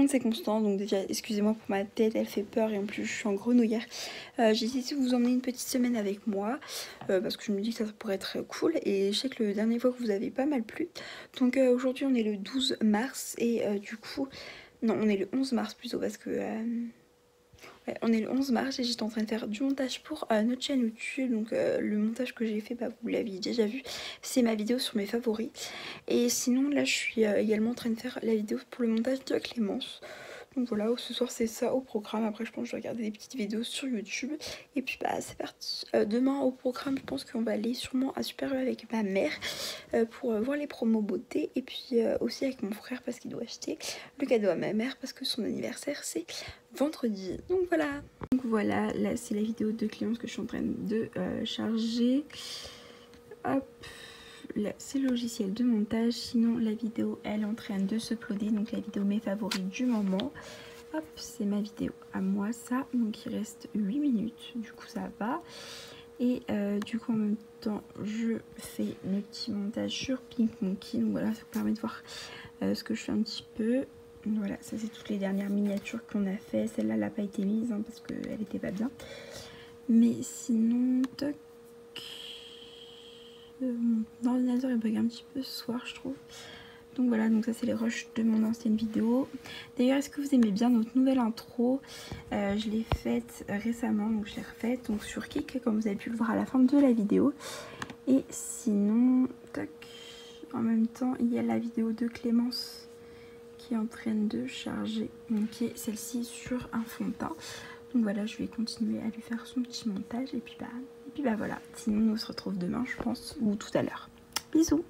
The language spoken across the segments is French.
c'est constant, donc déjà excusez-moi pour ma tête, elle fait peur et en plus je suis en grenouillère. J'ai décidé de vous emmener une petite semaine avec moi parce que je me dis que ça pourrait être cool et je sais que le dernier fois que vous avez pas mal plu. Donc aujourd'hui on est le 12 mars et du coup, non on est le 11 mars plutôt parce que... ouais, on est le 11 mars et j'étais en train de faire du montage pour notre chaîne YouTube. Donc le montage que j'ai fait, bah, vous l'avez déjà vu, c'est ma vidéo sur mes favoris. Et sinon là je suis également en train de faire la vidéo pour le montage de Clémence. Donc voilà, ce soir c'est ça au programme. Après je pense que je vais regarder des petites vidéos sur YouTube. Et puis bah c'est parti. Demain au programme je pense qu'on va aller sûrement à Super U avec ma mère pour voir les promos beauté. Et puis aussi avec mon frère parce qu'il doit acheter le cadeau à ma mère parce que son anniversaire c'est vendredi. Donc voilà, là c'est la vidéo de Clémence que je suis en train de charger. Hop. Là c'est le logiciel de montage, sinon la vidéo elle est en train de se uploader, donc la vidéo mes favoris du moment. Hop, c'est ma vidéo à moi ça, donc il reste 8 minutes, du coup ça va. Et du coup en même temps je fais mes petits montages sur Pink Monkey, donc voilà, ça vous permet de voir ce que je fais un petit peu. Voilà, ça c'est toutes les dernières miniatures qu'on a fait, celle-là elle n'a pas été mise hein, parce qu'elle était pas bien. Mais sinon, toc. Mon ordinateur il bug un petit peu ce soir je trouve. Donc voilà, donc ça c'est les rushs de mon ancienne vidéo. D'ailleurs est-ce que vous aimez bien notre nouvelle intro? Je l'ai faite récemment, donc je l'ai refaite donc sur Kik comme vous avez pu le voir à la fin de la vidéo. Et sinon, tac, en même temps il y a la vidéo de Clémence qui est en train de charger, donc qui est celle-ci sur un fond de teint. Donc voilà, je vais continuer à lui faire son petit montage et puis bah voilà. Sinon on se retrouve demain je pense ou tout à l'heure. Bisous.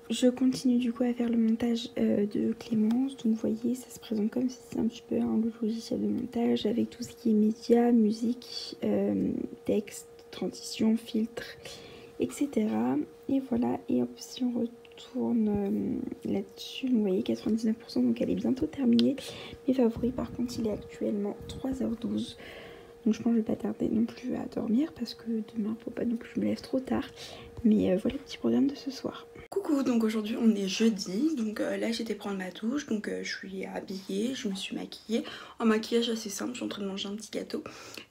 Je continue du coup à faire le montage de Clémence. Donc vous voyez ça se présente comme si c'était un petit peu un logiciel de montage avec tout ce qui est médias, musique, texte, transition, filtre, etc. Et voilà, et hop, si on retourne là-dessus, vous voyez 99%, donc elle est bientôt terminée. Mes favoris par contre il est actuellement 3h12. Donc je pense que je vais pas tarder non plus à dormir parce que demain faut pas non plus que je me lève trop tard. Mais voilà le petit programme de ce soir. Coucou, donc aujourd'hui on est jeudi, donc là j'étais prendre ma douche, donc je suis habillée, je me suis maquillée. Un maquillage assez simple, je suis en train de manger un petit gâteau.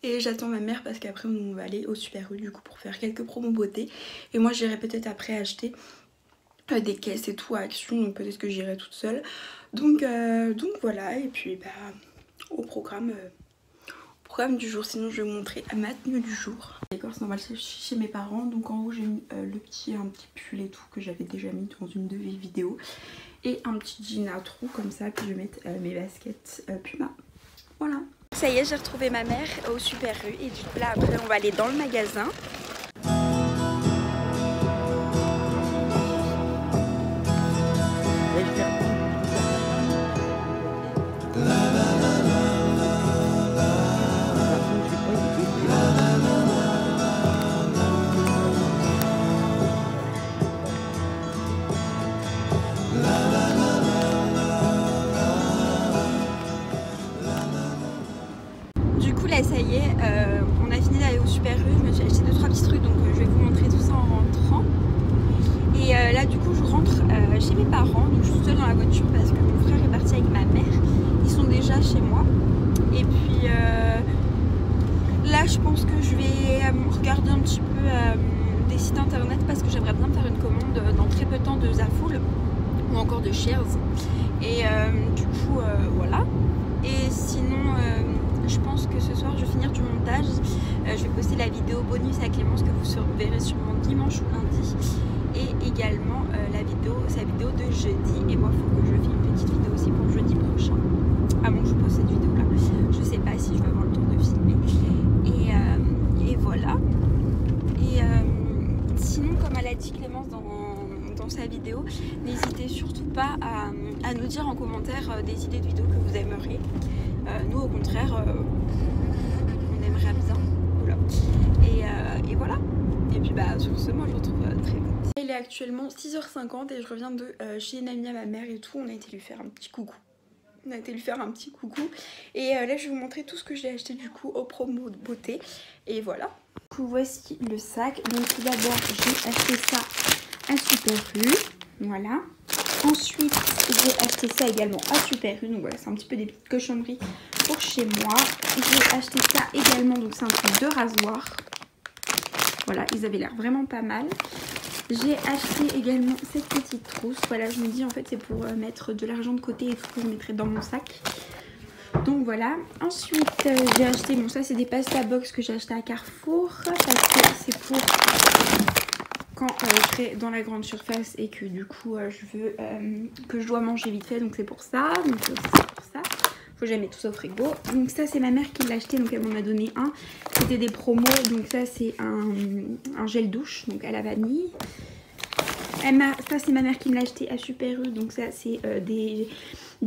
Et j'attends ma mère parce qu'après on va aller au Super U du coup pour faire quelques promos beauté. Et moi j'irai peut-être après acheter des caisses et tout à Action, donc peut-être que j'irai toute seule. Donc voilà, et puis bah au programme du jour, sinon je vais vous montrer ma tenue du jour. D'accord, c'est normal, c'est chez mes parents, donc en haut j'ai mis un petit pull et tout que j'avais déjà mis dans une de mes vidéos. Et un petit jean à trous comme ça, puis je vais mettre mes baskets Puma. Voilà. Ça y est, j'ai retrouvé ma mère au Super U et du coup là après on va aller dans le magasin. Ça y est, on a fini d'aller au Super U, je me suis acheté 2-3 petits trucs donc je vais vous montrer tout ça en rentrant. Et là du coup je rentre chez mes parents, donc je suis seule dans la voiture parce que mon frère est parti avec ma mère, ils sont déjà chez moi. Et puis là je pense que je vais regarder un petit peu des sites internet parce que j'aimerais bien faire une commande dans très peu de temps de Zaful ou encore de Shears. Et du coup voilà. Et sinon je pense que ce soir je vais finir du montage, je vais poster la vidéo bonus à Clémence que vous verrez sûrement dimanche ou lundi. Et également sa vidéo de jeudi. Et moi il faut que je filme une petite vidéo aussi pour jeudi prochain. Avant que je poste cette vidéo là. Je sais pas si je vais avoir le temps de filmer. Et voilà. Et sinon comme elle a dit Clémence dans sa vidéo, n'hésitez surtout pas à nous dire en commentaire des idées de vidéos que vous aimeriez. Nous au contraire on aimerait bien. Voilà. Et voilà. Et puis bah sur ce moi je vous retrouve très vite. Il est actuellement 6h50 et je reviens de chez une amie à ma mère et tout. On a été lui faire un petit coucou. Et là je vais vous montrer tout ce que j'ai acheté du coup au promo de beauté. Et voilà. Du coup voici le sac. Donc tout d'abord j'ai acheté ça à Super U. Voilà. Ensuite, j'ai acheté ça également à Super U. Donc voilà, c'est un petit peu des petites cochonneries pour chez moi. J'ai acheté ça également, donc c'est un truc de rasoir. Voilà, ils avaient l'air vraiment pas mal. J'ai acheté également cette petite trousse. Voilà, je me dis en fait c'est pour mettre de l'argent de côté et tout que je mettrai dans mon sac. Donc voilà. Ensuite, j'ai acheté, bon ça c'est des pasta box que j'ai acheté à Carrefour. Parce que c'est pour quand je serai dans la grande surface et que du coup je veux que je dois manger vite fait. Donc c'est pour ça. Donc c'est pour ça. Faut jamais tout ça au frigo. Donc ça c'est ma mère qui l'a acheté, donc elle m'en a donné un. C'était des promos, donc ça c'est un gel douche, donc à la vanille. Ça c'est ma mère qui me l'a acheté à Super U, donc ça c'est des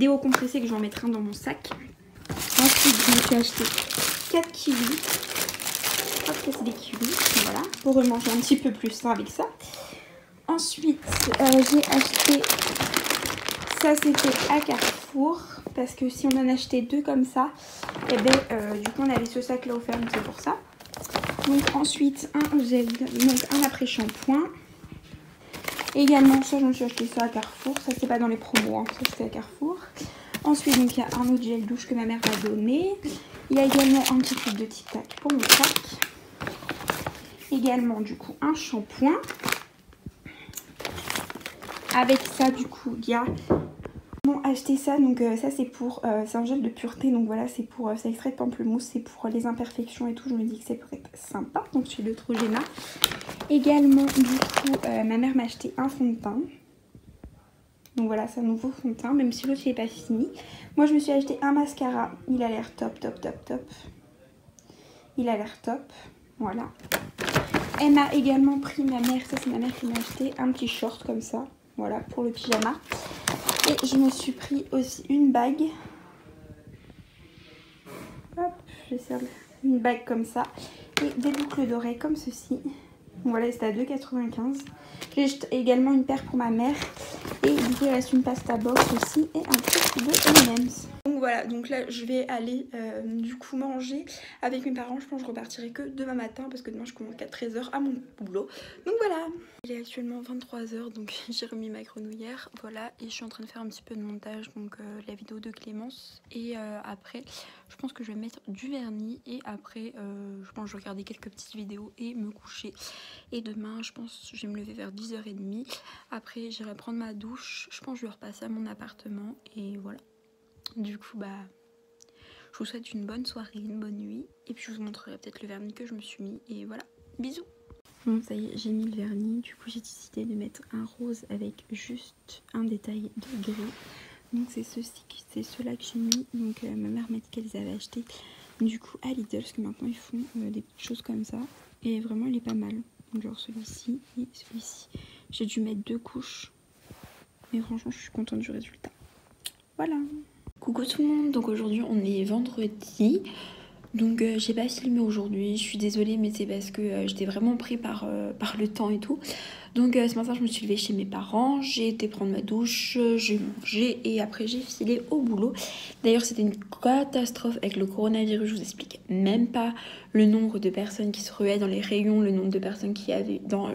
eaux compressées que je vais en mettre un dans mon sac. Ensuite je me suis acheté 4 kiwis. Je crois que c'est des kiwis, voilà, pour manger un petit peu plus sain avec ça. Ensuite j'ai acheté, ça c'était à Carrefour. Parce que si on en achetait 2 comme ça, et du coup on avait ce sac là offert, donc c'est pour ça. Donc ensuite un gel, donc un après-shampoing. Également ça je me suis acheté ça à Carrefour, ça c'est pas dans les promos, hein, ça c'était à Carrefour. Ensuite donc il y a un autre gel douche que ma mère m'a donné. Il y a également un petit truc de Tic Tac pour mon sac. Également du coup un shampoing. Avec ça du coup il y a acheté ça, donc ça c'est pour c'est un gel de pureté, donc voilà c'est pour c'est extrait de pamplemousse, c'est pour les imperfections et tout. Je me dis que c'est peut être sympa, donc c'est le Neutrogena. Également du coup ma mère m'a acheté un fond de teint, donc voilà c'est un nouveau fond de teint, même si l'autre il est pas fini. Moi je me suis acheté un mascara, il a l'air top, il a l'air top, voilà. Elle m'a également pris, ma mère, ça c'est ma mère qui m'a acheté un petit short comme ça, voilà pour le pyjama. Et je me suis pris aussi une bague. Hop, j'essaie une bague comme ça. Et des boucles d'oreilles comme ceci. Donc voilà, c'était à 2,95 €. J'ai également une paire pour ma mère. Et du coup, il reste une pasta box aussi et un truc de M&M's. Donc voilà, donc là je vais aller du coup manger avec mes parents. Je pense que je repartirai que demain matin parce que demain je commence à 13 h à mon boulot. Donc voilà. Il est actuellement 23 h, donc j'ai remis ma grenouillère. Voilà, et je suis en train de faire un petit peu de montage, donc la vidéo de Clémence. Et après, je pense que je vais mettre du vernis. Et après, je pense que je vais regarder quelques petites vidéos et me coucher. Et demain, je pense que je vais me lever vers 10 h 30. Après, j'irai prendre ma douche. Je pense que je vais repasser à mon appartement. Et voilà. Du coup, bah, je vous souhaite une bonne soirée, une bonne nuit. Et puis, je vous montrerai peut-être le vernis que je me suis mis. Et voilà, bisous! Bon, ça y est, j'ai mis le vernis. Du coup, j'ai décidé de mettre un rose avec juste un détail de gris. Donc, c'est ceux-là que j'ai mis. Donc, ma mère m'a dit qu'elle les avait achetés du coup à Lidl. Parce que maintenant, ils font des petites choses comme ça. Et vraiment, il est pas mal. Donc, genre celui-ci et celui-ci. J'ai dû mettre 2 couches. Mais franchement, je suis contente du résultat. Voilà! Coucou tout le monde, donc aujourd'hui on est vendredi, donc j'ai pas filmé aujourd'hui, je suis désolée mais c'est parce que j'étais vraiment pris par le temps et tout. Donc ce matin je me suis levée chez mes parents, j'ai été prendre ma douche, j'ai mangé et après j'ai filé au boulot. D'ailleurs c'était une catastrophe avec le coronavirus, je vous explique même pas le nombre de personnes qui se ruaient dans les rayons, le nombre de personnes qu'il y avait dans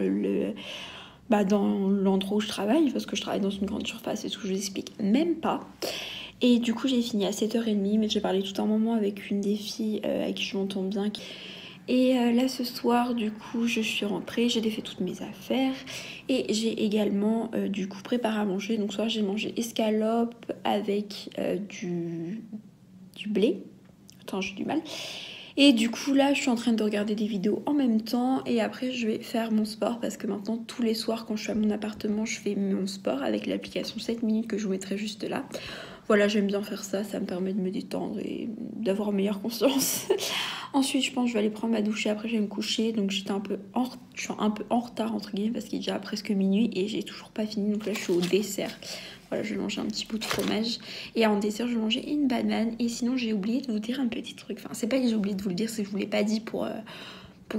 dans l'endroit où je travaille, parce que je travaille dans une grande surface et tout, je vous explique même pas. Et du coup j'ai fini à 7 h 30, mais j'ai parlé tout un moment avec une des filles avec qui je m'entends bien. Et là ce soir du coup je suis rentrée, j'ai défait toutes mes affaires et j'ai également du coup préparé à manger. Donc ce soir j'ai mangé escalope avec du blé. Attends, j'ai du mal. Et du coup là je suis en train de regarder des vidéos en même temps et après je vais faire mon sport parce que maintenant tous les soirs quand je suis à mon appartement je fais mon sport avec l'application 7 minutes que je vous mettrai juste là. Voilà, j'aime bien faire ça, ça me permet de me détendre et d'avoir une meilleure conscience. Ensuite, je pense que je vais aller prendre ma douche et après je vais me coucher. Donc je suis un peu en retard entre guillemets parce qu'il est déjà presque minuit et j'ai toujours pas fini. Donc là, je suis au dessert. Voilà, je vais manger un petit bout de fromage. Et en dessert, je vais manger une banane. Et sinon, j'ai oublié de vous dire un petit truc. Enfin, c'est pas que j'ai oublié de vous le dire, c'est que je vous l'ai pas dit pour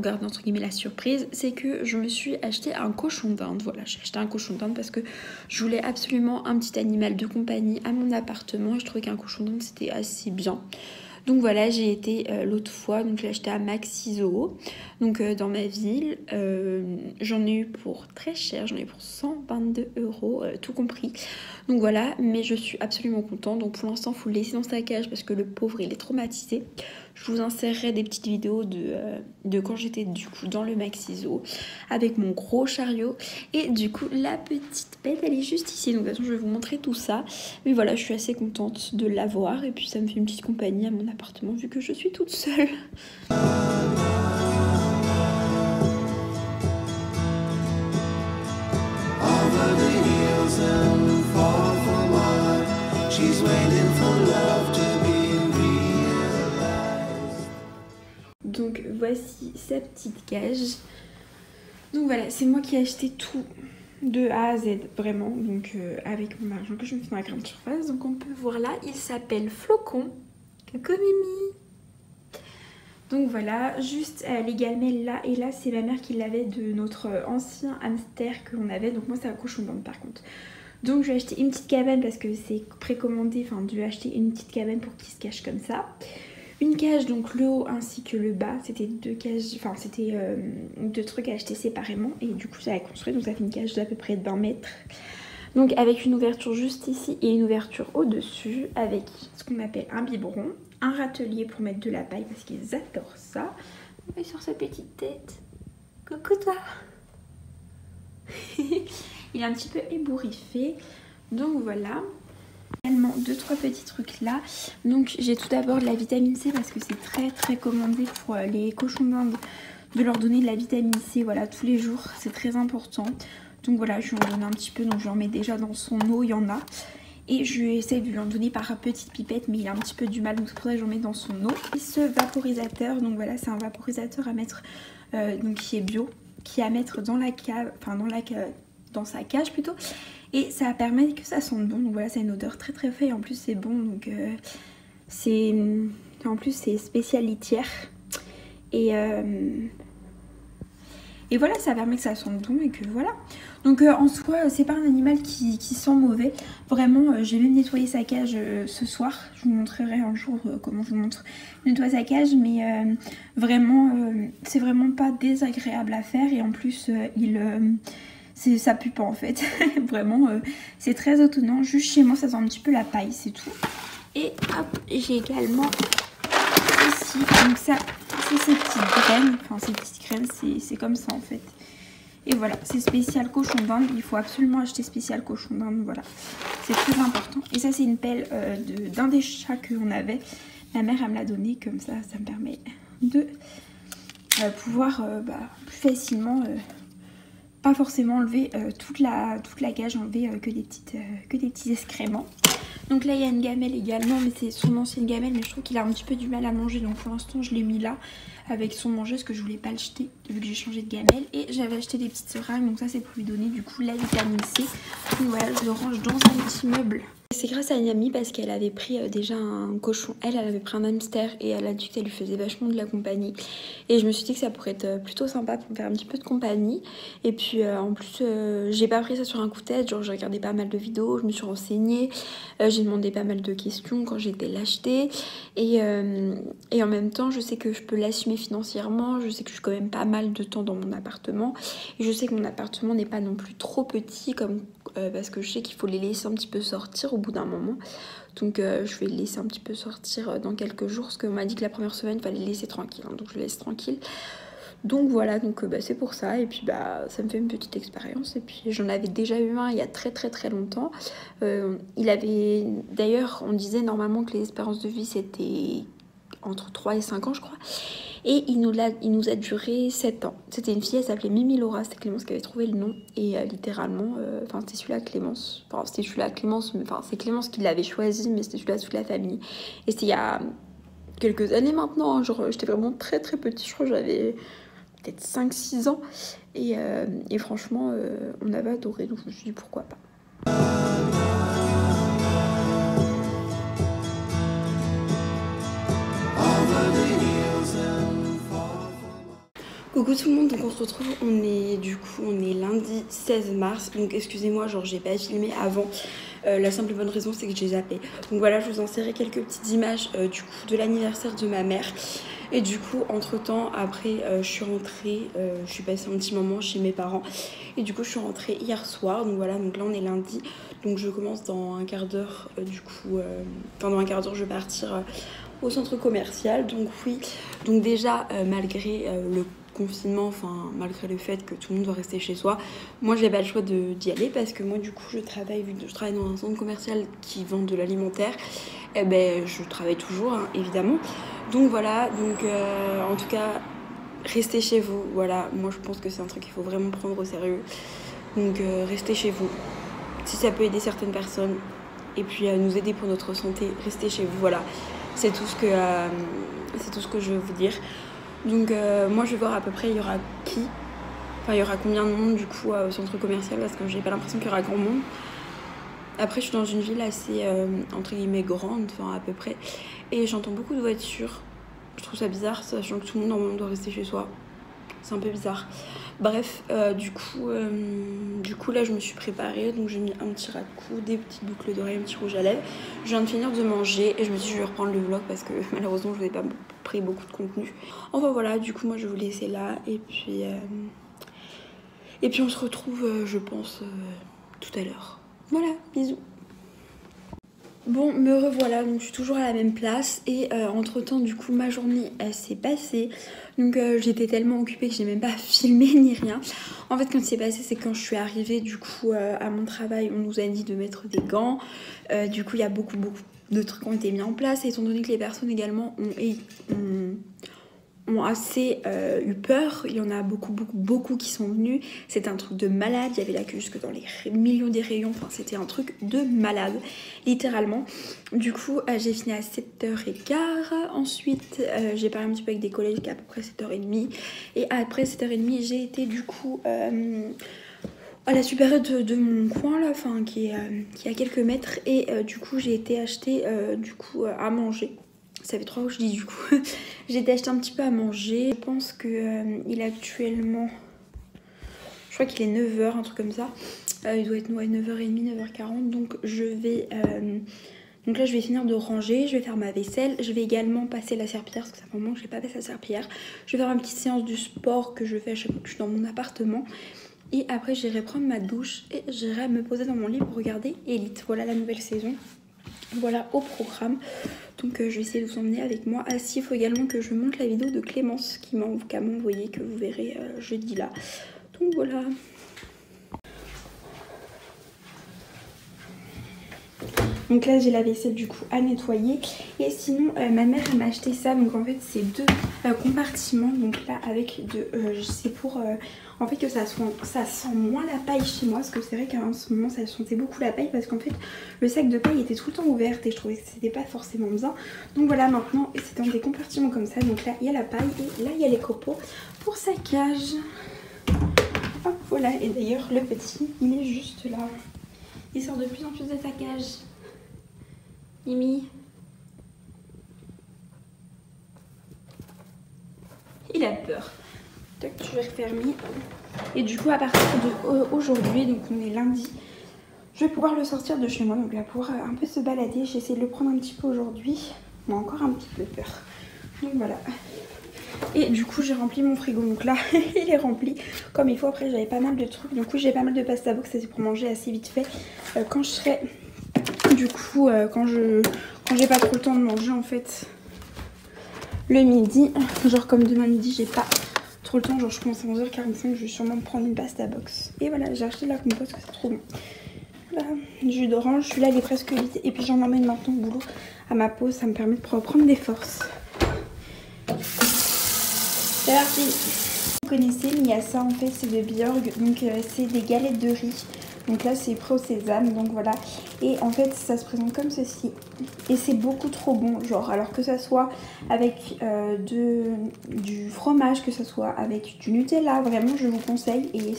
garder entre guillemets la surprise, c'est que je me suis acheté un cochon d'Inde. Voilà, j'ai acheté un cochon d'Inde parce que je voulais absolument un petit animal de compagnie à mon appartement et je trouvais qu'un cochon d'Inde c'était assez bien. Donc voilà, j'ai été l'autre fois, donc je l'ai acheté à Maxiso, donc dans ma ville. J'en ai eu pour très cher, j'en ai eu pour 122 €, tout compris. Donc voilà, mais je suis absolument contente. Donc pour l'instant, il faut le laisser dans sa cage parce que le pauvre, il est traumatisé. Je vous insérerai des petites vidéos de quand j'étais du coup dans le Maxiso avec mon gros chariot. Et du coup, la petite bête, elle est juste ici. Donc de toute façon, je vais vous montrer tout ça. Mais voilà, je suis assez contente de l'avoir. Et puis ça me fait une petite compagnie à mon appartement vu que je suis toute seule. Donc voici sa petite cage. Donc voilà, c'est moi qui ai acheté tout de A à Z, vraiment. Donc avec mon argent que je me fais dans la grande surface. Donc on peut voir là, il s'appelle Flocon. Coucou Mimi. Donc voilà, juste les gamelles là et là, c'est ma mère qui l'avait de notre ancien hamster que l'on avait. Donc moi c'est un cochon d'Inde par contre. Donc je vais acheter une petite cabane parce que c'est précommandé. Enfin, je vais acheter une petite cabane pour qu'il se cache comme ça. Une cage, donc le haut ainsi que le bas. C'était deux cages, enfin c'était deux trucs à acheter séparément. Et du coup j'avais construit, donc ça fait une cage d'à peu près 20 mètres. Donc avec une ouverture juste ici et une ouverture au-dessus. Avec ce qu'on appelle un biberon. Un râtelier pour mettre de la paille parce qu'ils adorent ça. Et sur sa petite tête. Coucou toi. Il est un petit peu ébouriffé. Donc voilà. Également 2-3 petits trucs là. Donc j'ai tout d'abord de la vitamine C parce que c'est très commandé pour les cochons d'Inde de leur donner de la vitamine C, voilà, tous les jours. C'est très important. Donc voilà, je lui en donne un petit peu. Donc je en mets déjà dans son eau, il y en a. Et je vais essayer de lui en donner par petite pipette, mais il a un petit peu du mal, donc c'est pour ça que j'en mets dans son eau. Et ce vaporisateur, donc voilà, c'est un vaporisateur à mettre, donc qui est bio, qui est à mettre dans la cave, enfin dans sa cage plutôt. Et ça permet que ça sente bon, donc voilà, c'est une odeur très forte et en plus c'est bon, donc en plus c'est spécial litière. Et voilà, ça permet que ça sente bon et que voilà. Donc en soi, c'est pas un animal qui sent mauvais. Vraiment, j'ai même nettoyé sa cage ce soir. Je vous montrerai un jour comment je vous montre nettoyer sa cage. Mais vraiment, c'est vraiment pas désagréable à faire. Et en plus, ça pue pas en fait. Vraiment, c'est très étonnant. Juste chez moi, ça sent un petit peu la paille, c'est tout. Et hop, j'ai également ici, donc ça... C'est ces petites graines, enfin ces petites graines, c'est comme ça en fait. Et voilà, c'est spécial cochon d'Inde, il faut absolument acheter spécial cochon d'Inde, voilà. C'est très important. Et ça c'est une pelle d'un des chats qu'on avait. Ma mère elle me l'a donné, comme ça, ça me permet de pouvoir plus facilement, pas forcément enlever toute la cage, enlever que des petits excréments. Donc là il y a une gamelle également, mais c'est son ancienne gamelle, mais je trouve qu'il a un petit peu du mal à manger, donc pour l'instant je l'ai mis là avec son manger parce que je voulais pas le jeter vu que j'ai changé de gamelle. Et j'avais acheté des petites seringues, donc ça c'est pour lui donner du coup la vitamine C. Donc voilà, je le range dans un petit meuble. C'est grâce à une amie parce qu'elle avait pris déjà un cochon, elle avait pris un hamster et elle a dit que ça lui faisait vachement de la compagnie. Et je me suis dit que ça pourrait être plutôt sympa pour me faire un petit peu de compagnie. Et puis en plus, j'ai pas pris ça sur un coup de tête, genre j'ai regardé pas mal de vidéos, je me suis renseignée, j'ai demandé pas mal de questions quand j'ai été l'acheter. Et en même temps, je sais que je peux l'assumer financièrement, je sais que je suis quand même pas mal de temps dans mon appartement. Et je sais que mon appartement n'est pas non plus trop petit comme... parce que je sais qu'il faut les laisser un petit peu sortir au bout d'un moment. Donc je vais les laisser un petit peu sortir dans quelques jours parce qu'on m'a dit que la première semaine il fallait les laisser tranquille, hein, donc je les laisse tranquille. Donc voilà, donc c'est pour ça. Et puis ça me fait une petite expérience. Et puis j'en avais déjà eu un il y a très longtemps. Il avait, d'ailleurs on disait normalement que les espérances de vie c'était entre 3 et 5 ans je crois. Et il nous a duré 7 ans. C'était une fille, elle s'appelait Mimi Laura, c'était Clémence qui avait trouvé le nom. Et littéralement, c'était celui-là Clémence. Enfin, c'était celui-là Clémence, mais c'est Clémence qui l'avait choisi, mais c'était celui-là toute la famille. Et c'était il y a quelques années maintenant, hein, genre j'étais vraiment très petite, je crois que j'avais peut-être 5-6 ans. Et franchement, on avait adoré, donc je me suis dit pourquoi pas. Coucou tout le monde, donc on se retrouve, on est lundi 16 mars, donc excusez-moi, genre j'ai pas filmé avant, la simple et bonne raison c'est que j'ai zappé. Donc voilà, je vous insérais quelques petites images du coup de l'anniversaire de ma mère. Et du coup, entre temps, après, je suis rentrée, je suis passée un petit moment chez mes parents. Et du coup, je suis rentrée hier soir. Donc voilà, donc là, on est lundi. Donc je commence dans un quart d'heure, dans un quart d'heure, je vais partir au centre commercial. Donc oui, donc déjà, malgré le confinement, enfin malgré le fait que tout le monde doit rester chez soi, moi j'ai pas le choix d'y aller parce que moi du coup je travaille dans un centre commercial qui vend de l'alimentaire, et ben je travaille toujours hein, évidemment. Donc voilà, donc en tout cas restez chez vous, voilà, moi je pense que c'est un truc qu'il faut vraiment prendre au sérieux. Donc restez chez vous, si ça peut aider certaines personnes et puis nous aider pour notre santé, restez chez vous, voilà, c'est tout ce que je veux vous dire. Donc moi je vais voir à peu près il y aura qui, enfin il y aura combien de monde du coup au centre commercial parce que j'ai pas l'impression qu'il y aura grand monde. Après je suis dans une ville assez entre guillemets grande, enfin à peu près, et j'entends beaucoup de voitures. Je trouve ça bizarre, sachant que tout le monde normalement doit rester chez soi. C'est un peu bizarre. Bref, du coup là je me suis préparée, donc j'ai mis un petit ras de cou, des petites boucles d'oreilles, un petit rouge à lèvres. Je viens de finir de manger et je me suis dit je vais reprendre le vlog parce que malheureusement je vous ai pas pris beaucoup de contenu. Enfin voilà, du coup moi je vais vous laisser là et puis on se retrouve je pense tout à l'heure. Voilà, bisous. Bon, me revoilà, donc je suis toujours à la même place et entre temps du coup ma journée elle s'est passée. Donc j'étais tellement occupée que j'ai même pas filmé ni rien. En fait quand il s'est passé c'est quand je suis arrivée du coup à mon travail, on nous a dit de mettre des gants. Du coup il y a beaucoup de trucs qui ont été mis en place, et étant donné que les personnes également ont assez eu peur. Il y en a beaucoup qui sont venus. C'était un truc de malade. Il y avait la queue jusque dans les milieux des rayons. Enfin, c'était un truc de malade, littéralement. Du coup, j'ai fini à 7h15. Ensuite, j'ai parlé un petit peu avec des collègues jusqu'à peu près 7h30. Et après 7h30, j'ai été du coup à la supérieure de mon coin, là, enfin, qui est à quelques mètres. Et du coup, j'ai été acheter à manger. Ça fait 3 fois que je dis du coup. J'ai été acheter un petit peu à manger. Je pense que il est actuellement... Je crois qu'il est 9h, un truc comme ça. Il doit être 9h30, 9h40. Donc je vais... Donc là je vais finir de ranger. Je vais faire ma vaisselle. Je vais également passer la serpillière parce que ça fait un moment que je n'ai pas passé la serpillière. Je vais faire une petite séance du sport que je fais à chaque fois que je suis dans mon appartement. Et après j'irai prendre ma douche et j'irai me poser dans mon lit pour regarder Elite. Voilà la nouvelle saison. Voilà au programme. Donc je vais essayer de vous emmener avec moi. Ah si, il faut également que je monte la vidéo de Clémence qui m'a envoyé, que vous verrez jeudi là. Donc voilà. Donc là j'ai la vaisselle du coup à nettoyer. Et sinon ma mère elle m'a acheté ça. Donc en fait c'est 2 compartiments. Donc là avec c'est pour en fait que ça sent moins la paille chez moi. Parce que c'est vrai qu'en ce moment ça sentait beaucoup la paille. Parce qu'en fait le sac de paille était tout le temps ouvert. Et je trouvais que c'était pas forcément bien. Donc voilà, maintenant c'est dans des compartiments comme ça. Donc là il y a la paille et là il y a les copeaux pour sa cage. Hop voilà. Et d'ailleurs le petit il est juste là. Il sort de plus en plus de sa cage. Mimi, il a peur. Tac, je vais refermer. Et du coup, à partir d'aujourd'hui, donc on est lundi, je vais pouvoir le sortir de chez moi. Donc, il va pouvoir un peu se balader. J'ai essayé de le prendre un petit peu aujourd'hui. Mais encore un petit peu peur. Donc voilà. Et du coup, j'ai rempli mon frigo. Donc là, il est rempli comme il faut. Après, j'avais pas mal de trucs. Donc oui, j'ai pas mal de pasta box. Ça, c'est pour manger assez vite fait. Quand je serai... Du coup, quand j'ai pas trop le temps de manger en fait le midi, genre comme demain midi j'ai pas trop le temps, genre je commence à 11h45, je vais sûrement me prendre une pasta box. Et voilà, j'ai acheté de la compote parce que c'est trop bon. Voilà, jus d'orange, celui-là il est presque vide et puis j'en emmène maintenant au boulot à ma pause, ça me permet de reprendre des forces. C'est parti. Vous connaissez, mais il y a ça en fait, c'est de Björg, donc c'est des galettes de riz. Donc là c'est prêt au sésame, donc voilà. Et en fait ça se présente comme ceci. Et c'est beaucoup trop bon, genre alors que ça soit avec du fromage, que ça soit avec du Nutella, vraiment je vous conseille. Et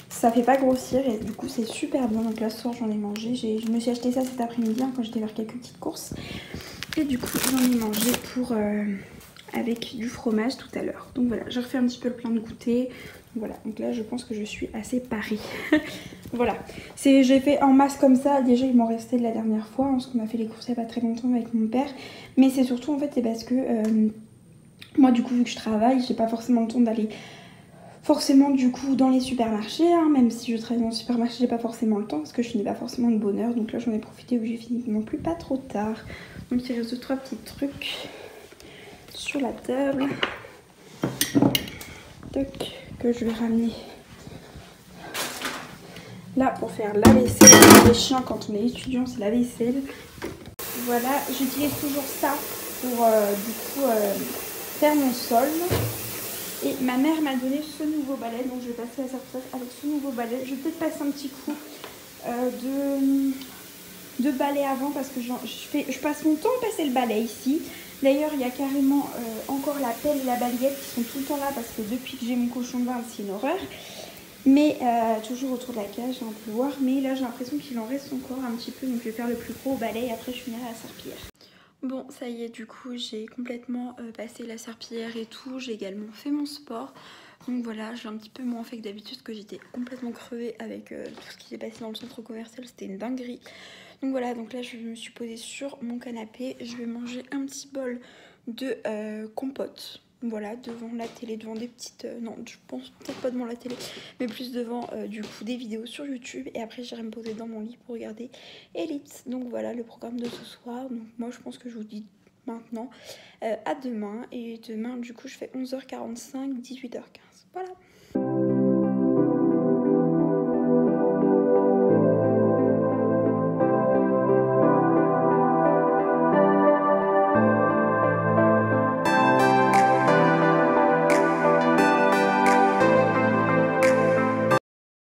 ça fait pas grossir et du coup c'est super bon. Donc là ce soir j'en ai mangé, je me suis acheté ça cet après-midi hein, quand j'étais faire quelques petites courses. Et du coup j'en ai mangé pour avec du fromage tout à l'heure. Donc voilà, je refais un petit peu le plein de goûter. Voilà, donc là je pense que je suis assez parée. Voilà, j'ai fait en masse comme ça. Déjà il m'en restait de la dernière fois, parce qu'on a fait les courses il n'y a pas très longtemps avec mon père. Mais c'est surtout en fait c'est parce que moi du coup vu que je travaille, j'ai pas forcément le temps d'aller forcément du coup dans les supermarchés, hein. Même si je travaille dans le supermarché, j'ai pas forcément le temps parce que je finis pas forcément de bonne heure. Donc là j'en ai profité où j'ai fini non plus pas trop tard. Donc il reste 2-3 petits trucs sur la table. Toc, que je vais ramener là pour faire la vaisselle. C'est chiant quand on est étudiant, c'est la vaisselle. Voilà, j'utilise toujours ça pour faire mon sol. Et ma mère m'a donné ce nouveau balai, donc je vais passer la serpillière avec ce nouveau balai. Je vais peut-être passer un petit coup de balai avant parce que je passe mon temps à passer le balai ici. D'ailleurs, il y a carrément encore la pelle et la balayette qui sont tout le temps là parce que depuis que j'ai mon cochon de bain, c'est une horreur. Mais toujours autour de la cage, un peu voir. Mais là, j'ai l'impression qu'il en reste encore un petit peu, donc je vais faire le plus gros au balai et après je finirai la serpillière. Bon, ça y est, du coup, j'ai complètement passé la serpillière et tout. J'ai également fait mon sport. Donc voilà, j'ai un petit peu moins fait que d'habitude, que j'étais complètement crevée avec tout ce qui s'est passé dans le centre commercial. C'était une dinguerie. Donc voilà, donc là, je me suis posée sur mon canapé. Je vais manger un petit bol de compote. Voilà, devant la télé, devant des petites... non, je pense peut-être pas devant la télé, mais plus devant du coup des vidéos sur YouTube. Et après, j'irai me poser dans mon lit pour regarder Elite. Donc voilà le programme de ce soir. Donc moi, je pense que je vous dis maintenant à demain. Et demain, du coup, je fais 11h45, 18h15. Voilà.